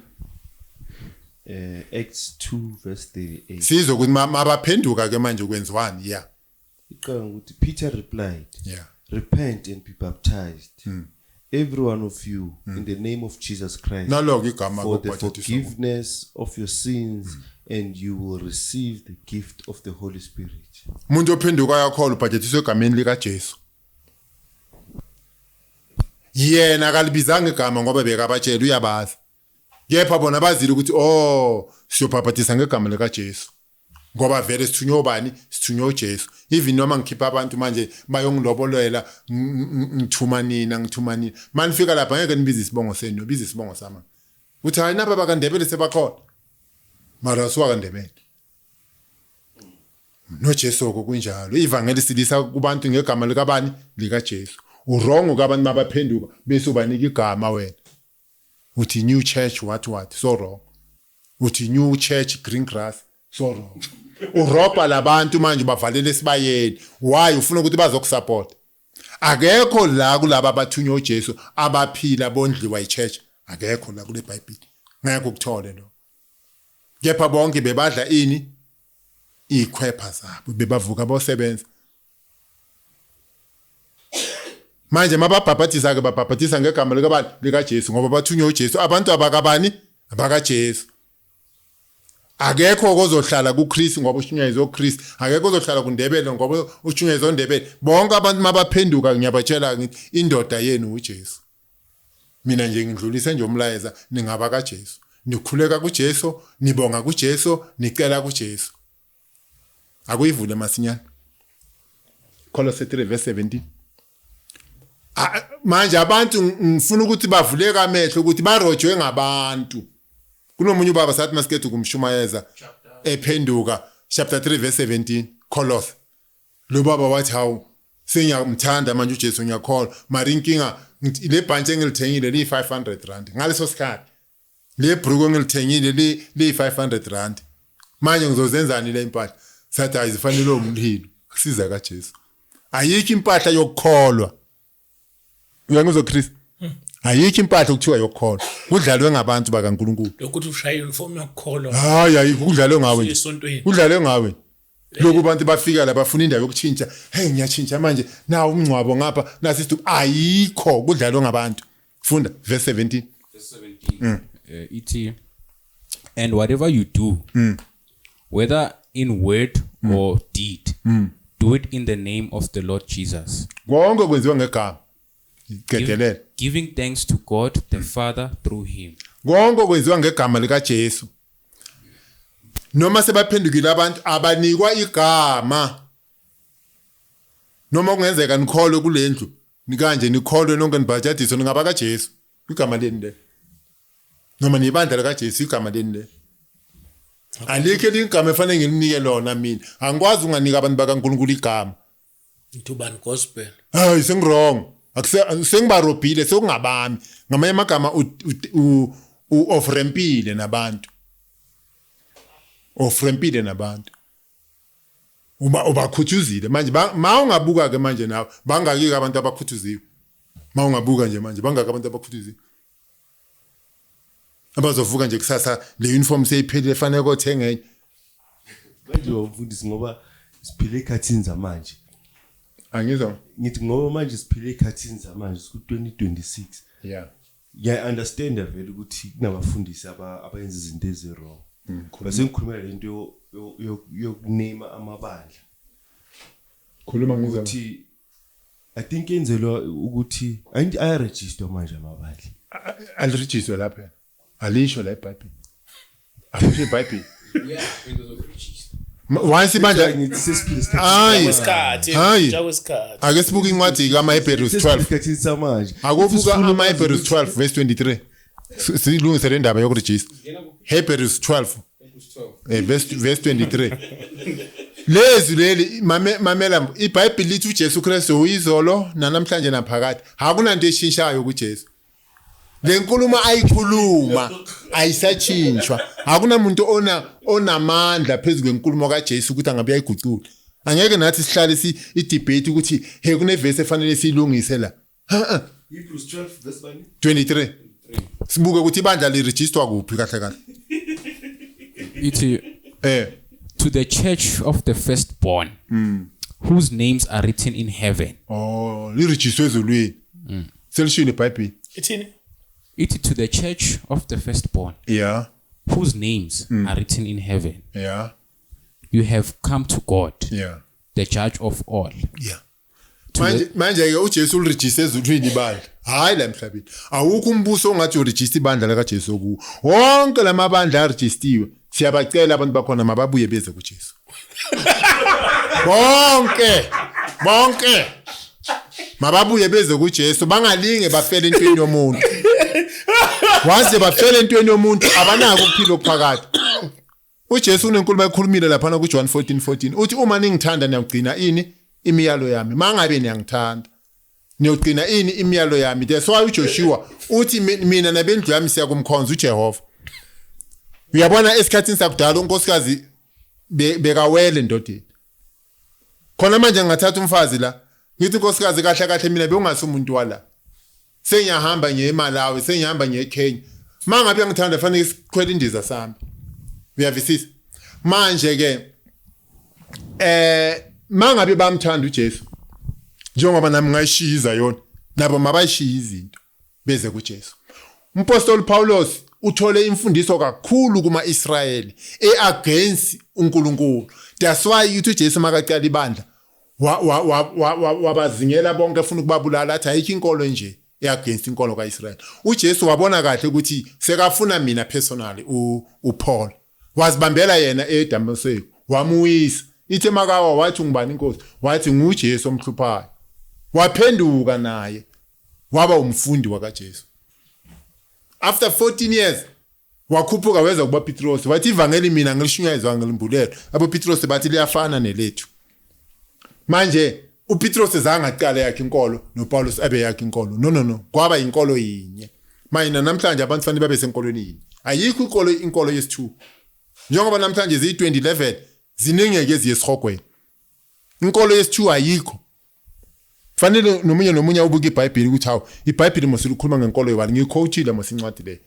Acts 2 verse 38. sizwe ukuthi mabaphenduka ke manje kwenziwani yeah Iqala ukuthi Peter replied, yeah repent and be baptized, every one of you, in the name of Jesus Christ, naloko igama for the kokubhaphathisa forgiveness of your sins, and you will receive the gift of the Holy Spirit. umuntu ophenduka yakholwa ubhaphathiswe egameni lika Jesu yena akalibizanga igama ngoba bekabatshela uyabazi kepha bona bazile ukuthi siyobhaphathisa ngegama lika Jesu ngoba vele sithunywa ubani sithunywa uJesu even noma ngikhipha abantu manje bayongilobolela ngithuma nina manifika lapha ngeke nibize isibongo senu nobize isibongo sami uthi hayi naba bakandebele sebakhona mara suka kandebele noJesu kunjalo ivangeli silisa kubantu ngegama likabani lika Jesu urongo kabantu mabaphenduka bese ubanika igama wena uthi new church what so wrong uthi new church green grass so wrong uropa labantu manje bavalele esibayeni why ufuna ukuthi bazokusupport akekho la kulabo abathunywa uJesu abaphila bondliwa ichurch akekho la kule Bible ngeke ukuthole lo kepha bonke bebadla ini ikhwepha zabo bebavuka bosebenza manje mababhabhathisa ke babhabhathisa ngegama likabani lika Jesu ngoba bathunywa uJesu abantu abakabani abaka Jesu akekho ozohlala kuKristu ngoba ushunyayeza uKristu akekho ozohlala kuNdebele ngoba ushunyayeza uNdebele bonke abantu mabaphenduka ngiyabatshela ngithi indoda yenu uJesu mina nje ngidlulise nje umlayeza ningaba kaJesu nikhuleka kuJesu nibonga kuJesu nicela kuJesu akuyivule masinyane Kolose 3 verse 17 manje abantu ngifuna ukuthi bavuleke amehlo ukuthi barojwe ngabantu kunomunye ubaba sathi masikethu kumshumayeza ephenduka chapter 3 verse 17 Kolose lo baba wathi hawu sengiyamthanda manje uJesu ngiyakholwa mari inkinga le bhantshi engilithengile li 500 rand ngaleso sikhathi le bruko engilithengile li 500 rand manje ngizozenzani le impahla sathi ayizifanele umlilo kusiza kaJesu ayikho impahla yokukholwa uyangizwa Chris ayikho impahla ukuthiwa yokukholwa kudlalwe ngabantu bakaNkuluNkulu Lokuthi ushaye uniform yokukholwa. hayi ayikho kudlalwe ngawe Esontweni. kudlalwe ngawe lokho abantu bafika la bafuna indawo yokutshintsha hey ngiyachintsha manje nawo umncwabo ngapha nasithi ayikho kudlalwe ngabantu funda verse 17 E.T. And whatever you do, whether in word or deed, do it in the name of the Lord Jesus, konke kwenziwa ngegama gedelele giving thanks to God the Father through him. konke kwenziwa ngegama lika Jesu noma sebaphendukile abantu abanikwa igama noma kungenzeka nikholwe kulendlu nikanje nikholwe nonke nibhajadiso ningaba ka Jesu igama leni le noma nibandla lika Jesu igama leni le alikho igama efanele ngilinike lona mina angikwazi unganika abantu bakaNkulunkulu igama into ban gospel hayi sengwrong sengibarobhile sekungabami ngamanye amagama ofrempile nabantu ubakhuthuzile manje mawungabuka ke manje nawe bangaki abantu abakhuthuziwe mawungabuka nje manje bangaki abantu abakhuthuziwe abazovuka nje kusasa le uniform seyiphelile fanele kothenga enye manje wamfundisi ngoba siphile ekhathini zamanje angizwa ngithi ngoba manje siphile ekhathini zamanje ku 2026 yeah understand vele ukuthi kunabafundisi abayenza izinto ezirong bese ngikhuluma lento yokunema amabandla khuluma ngizwa ukuthi I think enzelwa ukuthi ayaregister manje amabandla aliregister lapha alisho la eBhayibheli alisho eBhayibheli yeah windows of register once manje ngithi sesiphile hayi ake sibuke incwadi kaMahebherusi 12 esikhathini samanje akubuka amaHebherusi 12 verse 23 silungise le ndaba yokuregister Hebrews 12 verse 23 lezi leli mamela iBhayibheli lithi uJesu Kristu uyizolo namhlanje naphakade hakunanto eshintshayo kuJesu le nkulumo ayikhuluma ayisatshintshwa akunamuntu onamandla phezulu kwenkulumo kaJesu ukuthi angabe ayigucula angeke nathi sihlale idebate ukuthi he kuneverse efanele siyilungise la Hebrews 12 verse 23 sibuke ukuthi ibandla liregisterwa kuphi kahle kahle To the church of the firstborn, whose names are written in heaven. Liregisterwe ezulwini selishini iBhayibheli ithini It to the church of the firstborn, yeah whose names are written in heaven. yeah You have come to God, yeah the judge of all. yeah manje ke uJesu uregister ezulwini ibandla hayi la emhlabeni awukho umbuso ongathi uregister ibandla laka Jesu ku wonke lamabandla aregistiwe siyabacela abantu bakhona mababuye beze kuJesu bonke mababuye beze kuJesu bangalinge bafele entweni yomuntu waze bafele entweni yomuntu abanako ukuphila okuphakade uJesu unenkulumo ekhulumile lapha ku John 14:14 uthi uma ningithanda niyagcina ini imiyalo yami mangabe niyangithanda niyogcina ini imiyalo yami that's why uJoshua uthi mina nabendlu yami siyakumkhonza uJehova uyabona esikhathini sakudala unkosikazi bekawele ndodeni khona manje ngathatha umfazi la ngithi unkosikazi kahle mina beungasi umuntu wala sengiyahamba ngiye eMalawi sengiyahamba ngiye eKenya mangabe ngithanda fanele sikhwele indiza sami uyavisisa manje ke mangabe bamthanda uJesu njengoba nami ngayishiza yona nabo mabayishiya izinto beze kuJesu umpostoli Paulos uthole imfundiso kakhulu kuma-Israyeli against uNkulunkulu that's why uthi uJesu makaqala ibandla wabazingela bonke efuna ukubabulala athi ayikho inkolo nje against inkolo kaIsrael uJesu wabona kahle ukuthi sekafuna mina personally uPaul wazibambela yena eDamascus wamuyisa ithe makawa wathi ungubani inkosi wathi nguJesu omhluphayo waphenduka naye waba umfundi wakaJesu after 14 years wakhuphuka weza kuba Petros wathi ivangeli mina ngilishunyayezwa ngilimbulelo abo Petros bathi liyafana nelethu manje uPetros ezangaqala yakhe inkolo noPaulus abe yakhe inkolo no kwaba inkolo yinye manje namhlanje abantu fanele babe senkolweni yinye ayikho inkolo yesi2 njengoba namhlanje zi2011 zinengeke eziyesihogweni inkolo yesi2 ayikho fanele nomunye ubuke iBhayibheli ukuthi hawo iBhayibheli mosilukhuluma ngenkolo yobani ngiyiquoteile mosincwadi le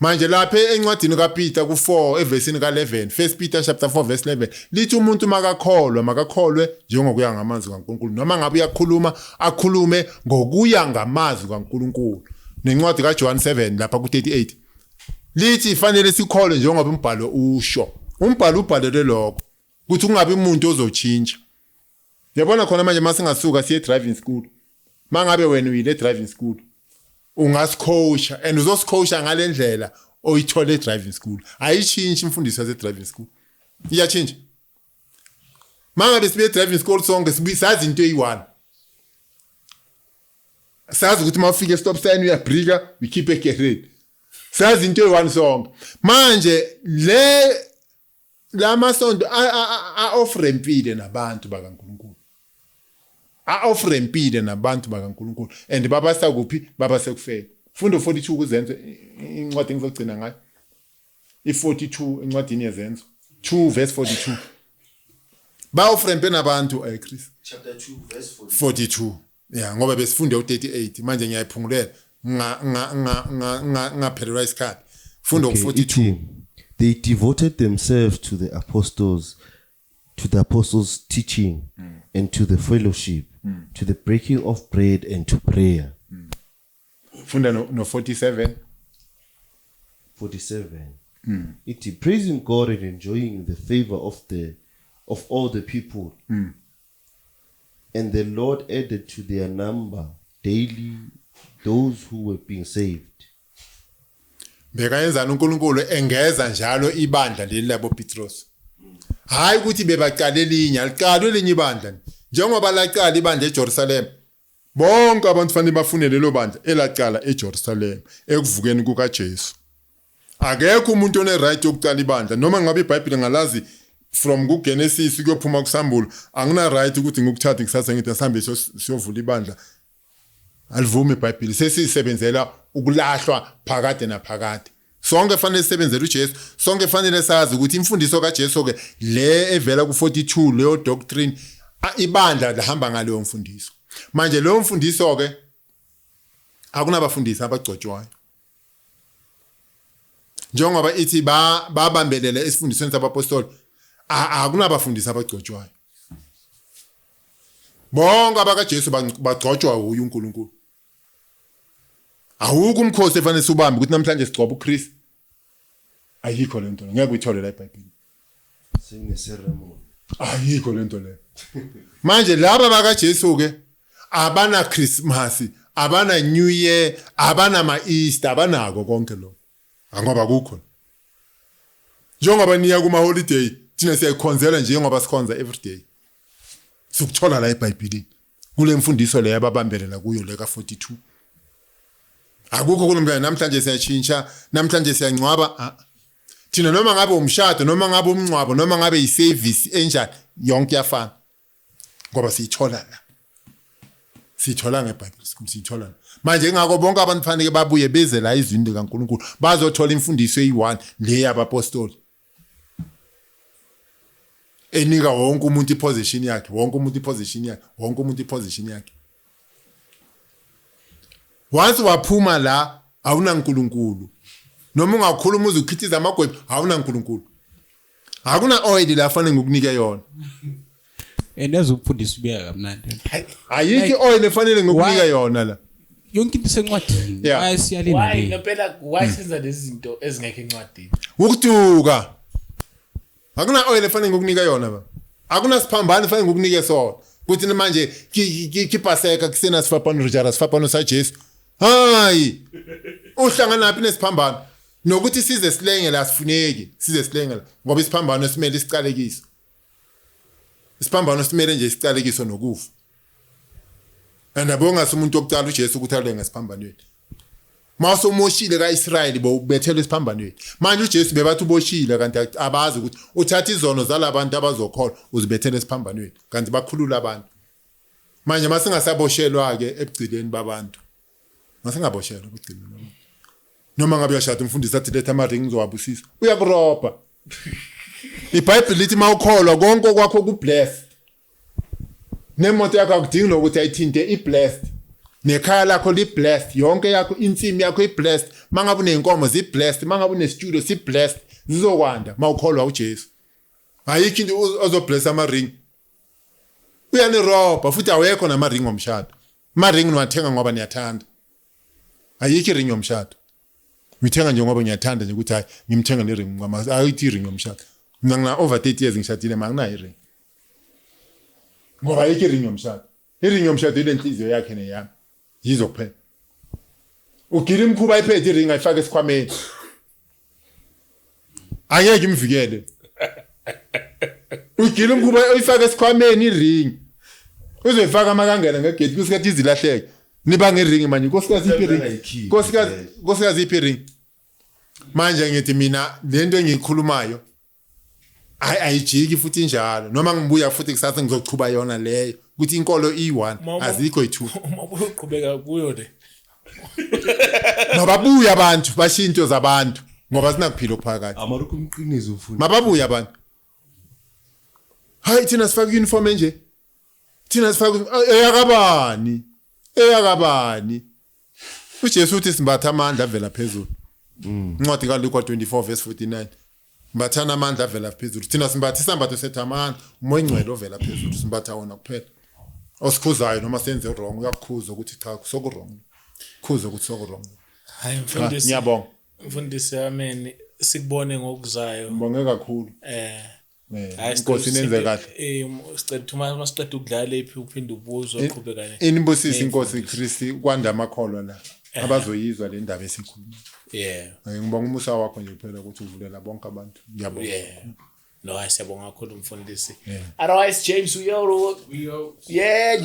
manje lapha encwadini kaPeter ku4 evesini ka11 1 Peter chapter 4 verse 11 lithi umuntu makakholwe njengokuya ngamazwi kaNkulunkulu noma ngabe uyakhuluma akhulume ngokuya ngamazwi kaNkulunkulu nencwadi kaJohn 7 lapha ku38 lithi fanele sikholwe njengoba umbhalo usho umbhalo ubhalele lokho ukuthi kungabi umuntu ozotshintsha. Yabona khona manje masingasuka siye driving school. Mangabe wena uyile driving school ungascoacha and uzoscoacha ngalendlela oyithole driving school. Ayichinji imfundiso yase driving school. Iyachinja. Mangabe sibe driving school sonke sibisazi into eyi1. Sazi ukuthi mawufika stop sign uyabrika we keep a ready. Sazi into eyi1 sonke. Manje la masonto a offer empilo nabantu bakaNkulunkulu. A offer empilo nabantu bakaNkulunkulu and baba sakuphi baba sekufela. Fundo 42 kuzenze incwadi engizogcina ngayo. I42 encwadini yezenzo 2 verse 42. Ba offer empilo nabantu Chris. Chapter 2 verse 42. Yeah, ngoba besifunde u38 manje ngiyayiphungulela ngaphelelwa isikhathi. Fundo 42. They devoted themselves to the apostles' teaching and to the fellowship, to the breaking of bread and to prayer. Funda no 47. 47. It praising God and enjoying the favor of all the people. And the Lord added to their number daily those who were being saved. Bekayenza uNkulunkulu engeza njalo ibandla leli labo Petros. Hayi ukuthi bebaqala elinye, aliqala elinye ibandla. Njengoba laqala ibandla eJerusalem. Bonke abantu fanele bafune lelo bandla elaqala eJerusalem ekuvukeni kukaJesu. Akekho umuntu one right yokuqala ibandla noma ngabe iBhayibheli ngalazi from kuGenesis kuyophuma kuSambulo angina right ukuthi ngikuthathe ngisase ngithi sihambe siyovula ibandla. Alivumi iBhayibheli sesisebenzela ukulahlwa phakade naphakade. Sonke fanele sisebenzele uJesu, sonke fanele sazi ukuthi imfundiso kaJesu ke le evela ku42 leyo doctrine ibandla lahamba ngaleyo mfundiso. Manje leyo mfundiso ke akunabafundisi abagcotshwayo. Njengoba ithi babambelele esifundisweni sabapostoli akunabafundisi abagcotshwayo. Bonke abakaJesu bagcotshwa uye uNkulunkulu. Awukho umkhosi efanele subambe ukuthi namhlanje sigcoba uChris. Ayikho lento ngeke uyithole la eBhayibhelini. Singeseremoni. Ayikho lento le. Manje laba bakaJesu ke abana Christmas, abana New Year, abana ma-Easter, abanako konke lokho. Ngoba kukho. Njengoba niya kuma holiday, thina siyakhonzela nje ngoba sikhonza every day. Sukuthola la eBhayibhelini. Kule mfundiso le yababambelela kuyo le ka42. Akukho kulumbe namhlanje siyatshintsha, namhlanje siyancwaba. Thina noma ngabe umshado, noma ngabe umncwabo, noma ngabe iservice enjani, yonke yafana. Ngoba siyithola la. Sithola ngeBhayibheli sithola. Manje ngakho bonke abantu fanele babuye beze la izwini likaNkulunkulu bazothola imfundiso eyi1 le yabapostoli. Enika wonke umuntu iposition yakhe, wonke umuntu iposition yakhe, wonke umuntu iposition yakhe. Once waphuma la awuna uNkulunkulu. Noma ungakhuluma uzukhithiza amagwebo awuna uNkulunkulu. Akuna oil la fanele ngokunika yona. Enezufundisa ubuya kamnandi. Ayikho oil efanele ngokunika yona la. Yonke into sencwadini. Yeah. Siyalina Why le. ngempela why senza lezi zinto ezingekho encwadini? Ukuduka. Akuna oil efanele ngokunika yona ba. Akuna siphambano efanele ngokunika sona. Kuthi manje kipaseka kusena sifapano rujara sifapano sa Jesu. Hayi. Uhlangana naphi nesiphambano? Nokuthi size silenge la sifuneki, size silenge la ngoba isiphambano simele isiqalekiso. Isiphambano simele nje isiqalekiso nokufa. Andabonga umuntu okucala uJesu ukuthi alwe ngesiphambanweni. Masomoshile kaIsrayeli bobethelwe esiphambanweni. Manje uJesu bebathi uboshile kanti abazi ukuthi uthatha izono zalabantu abazokholwa uzibethele esiphambanweni kanti bakhulula abantu. Manje masingasaboshelwa ke ebugcileni babantu. Masingaboshelwa ebugcileni. Noma ngabe uyashada umfundisi athi letha ama ring zowabusisa. Uyakuroba. iBhayibheli lithi mawukholwa konke kwakho kubless. Nemoto yakho akudingi nokuthi ayithinte iblessed. Nekhaya lakho liblessed, yonke yakho insimi yakho iblessed. Mangabe unenkomo ziblessed, mangabe unestudio siblessed. Zizokwanda mawukholwa uJesu. Ayikho into ozobless ama ring. Uyaniroba futhi awekho nama ring omshado. Ama ring niwathenga ngoba niyathanda. Ayikho ring yomshado. Ngithenga nje ngoba ngiyathanda nje ukuthi hayi ngimthenga le ring ngama ayithi ring yomshado. mina ngina over 30 years ngishadile manginayo iring ngoba ayikho iring yomshado iring yomshado ile nhliziyo yakhe neyami yizo kuphela ugila imkhuba iphethe iring ayifake esikhwameni angeke imvikele ugila imkhuba uyifake esikhwameni iring uzoyifaka amakangena ngegate kusikhathi izilahleke niba ngering manje nkosikazi iphi ring nkosikazi iphi ring manje ngithi mina lento engiyikhulumayo ayijiki futhi njalo noma ngibuya futhi kusasa ngizochuba yona leyo ukuthi inkolo i1 azikho i2 uma uqhubeka kuyo le mababuya abantu bashinto zabantu ngoba sinakuphila phakathi amarukhu umqiniso ufuna mababuya abantu hayi thina sifaka uniform nje thina sifaka eyakabani uJesu uthi simbatha amandla avela phezulu incwadi kaLuka 24:49 mbathana amandla avela phezulu thina simbatha isambatho sethamana umoya ingcwele ovela phezulu simbatha wona kuphela osikhuzayo noma senze wrong uyakukhuza ukuthi cha kusokurong khuza ukuthi sokurong hayi mfundisi ngiyabonga mfundisi yami sikubone ngokuzayo ngibonge kakhulu hayi inkosi nenze kahle sicela uma masiqeda ukudlala ephi uphinde ubuzo uqhubeka ne inibusisi inkosi Kristi kwanda amakholwa la abazoyizwa le ndaba esikhuluma ngibonga umusa wakho nje kuphela ukuthi uvulela bonke abantu ngiyabonga no siyabonga kakhulu mfundisi otherwise James we are yeah